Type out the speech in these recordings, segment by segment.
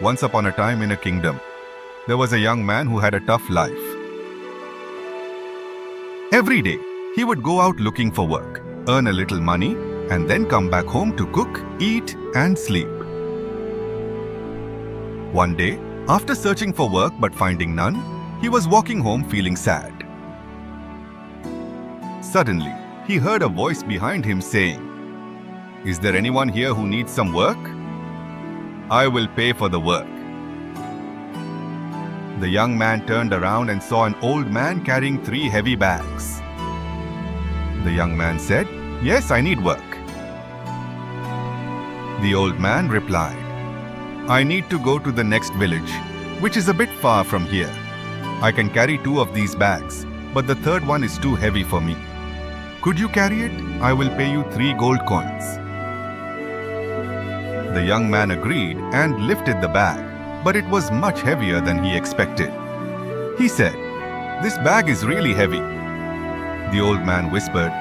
Once upon a time in a kingdom, there was a young man who had a tough life. Every day, he would go out looking for work, earn a little money, and then come back home to cook, eat, and sleep. One day, after searching for work but finding none, he was walking home feeling sad. Suddenly, he heard a voice behind him saying, "Is there anyone here who needs some work? I will pay for the work." The young man turned around and saw an old man carrying 3 heavy bags. The young man said, "Yes, I need work." The old man replied, "I need to go to the next village, which is a bit far from here. I can carry 2 of these bags, but the third one is too heavy for me. Could you carry it? I will pay you 3 gold coins." The young man agreed and lifted the bag, but it was much heavier than he expected. He said, "This bag is really heavy." The old man whispered,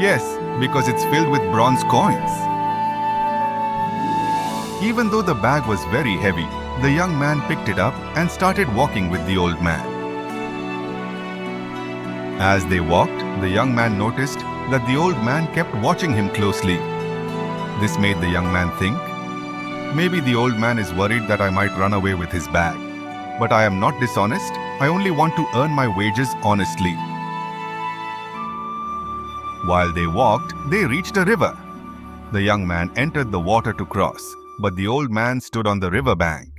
"Yes, because it's filled with bronze coins." Even though the bag was very heavy, the young man picked it up and started walking with the old man. As they walked, the young man noticed that the old man kept watching him closely. This made the young man think, maybe the old man is worried that I might run away with his bag. But I am not dishonest. I only want to earn my wages honestly. While they walked, they reached a river. The young man entered the water to cross, but the old man stood on the river bank.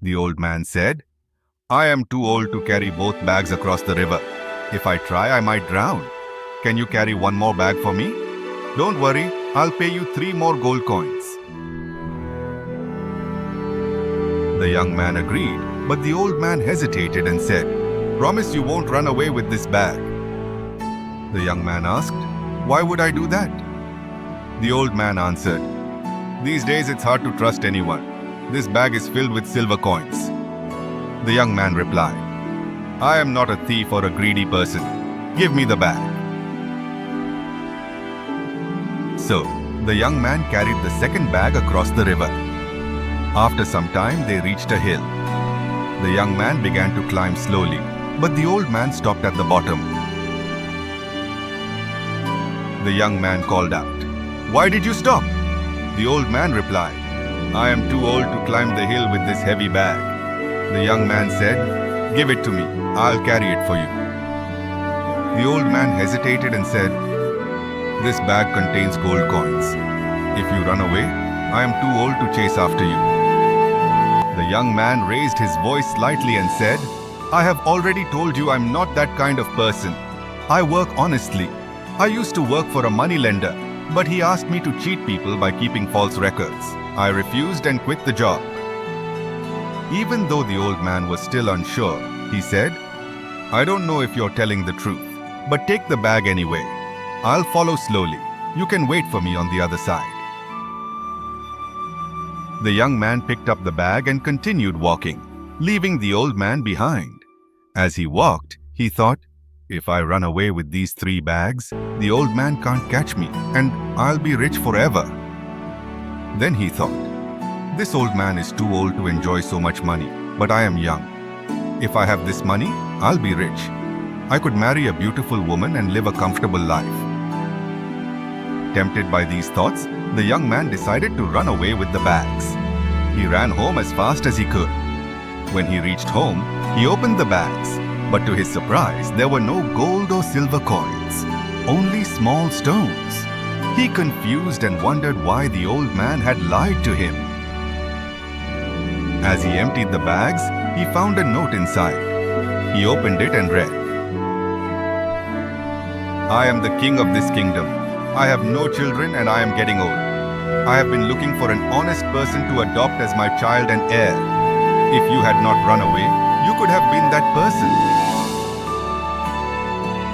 The old man said, "I am too old to carry both bags across the river. If I try, I might drown. Can you carry 1 more bag for me? Don't worry, I'll pay you 3 more gold coins." The young man agreed, but the old man hesitated and said, "Promise you won't run away with this bag." The young man asked, "Why would I do that?" The old man answered, "These days it's hard to trust anyone. This bag is filled with silver coins." The young man replied, "I am not a thief or a greedy person. Give me the bag." So, the young man carried the second bag across the river. After some time, they reached a hill. The young man began to climb slowly, but the old man stopped at the bottom. The young man called out, "Why did you stop?" The old man replied, "I am too old to climb the hill with this heavy bag." The young man said, "Give it to me. I'll carry it for you." The old man hesitated and said, "This bag contains gold coins. If you run away, I am too old to chase after you." The young man raised his voice slightly and said, "I have already told you I'm not that kind of person. I work honestly. I used to work for a moneylender, but he asked me to cheat people by keeping false records. I refused and quit the job." Even though the old man was still unsure, he said, "I don't know if you're telling the truth, but take the bag anyway. I'll follow slowly. You can wait for me on the other side." The young man picked up the bag and continued walking, leaving the old man behind. As he walked, he thought, "If I run away with these 3 bags, the old man can't catch me and I'll be rich forever." Then he thought, "This old man is too old to enjoy so much money, but I am young. If I have this money, I'll be rich. I could marry a beautiful woman and live a comfortable life." Tempted by these thoughts, the young man decided to run away with the bags. He ran home as fast as he could. When he reached home, he opened the bags, but to his surprise, there were no gold or silver coins, only small stones. He confused and wondered why the old man had lied to him. As he emptied the bags, he found a note inside. He opened it and read, "I am the king of this kingdom. I have no children and I am getting old. I have been looking for an honest person to adopt as my child and heir. If you had not run away, you could have been that person."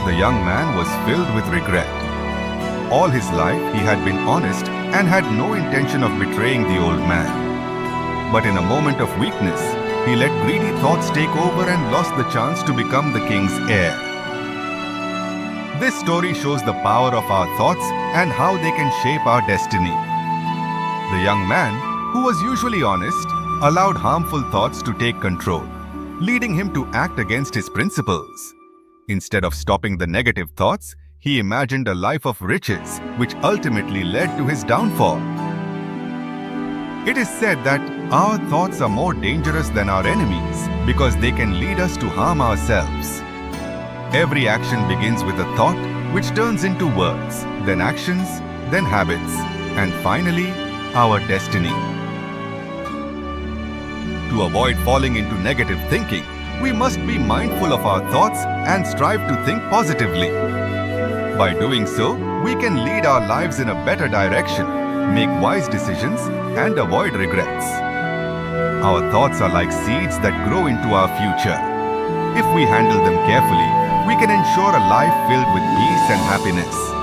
The young man was filled with regret. All his life he had been honest and had no intention of betraying the old man. But in a moment of weakness, he let greedy thoughts take over and lost the chance to become the king's heir. This story shows the power of our thoughts and how they can shape our destiny. The young man, who was usually honest, allowed harmful thoughts to take control, leading him to act against his principles. Instead of stopping the negative thoughts, he imagined a life of riches, which ultimately led to his downfall. It is said that our thoughts are more dangerous than our enemies because they can lead us to harm ourselves. Every action begins with a thought, which turns into words, then actions, then habits, and finally, our destiny. To avoid falling into negative thinking, we must be mindful of our thoughts and strive to think positively. By doing so, we can lead our lives in a better direction, make wise decisions, and avoid regrets. Our thoughts are like seeds that grow into our future. If we handle them carefully, we can ensure a life filled with peace and happiness.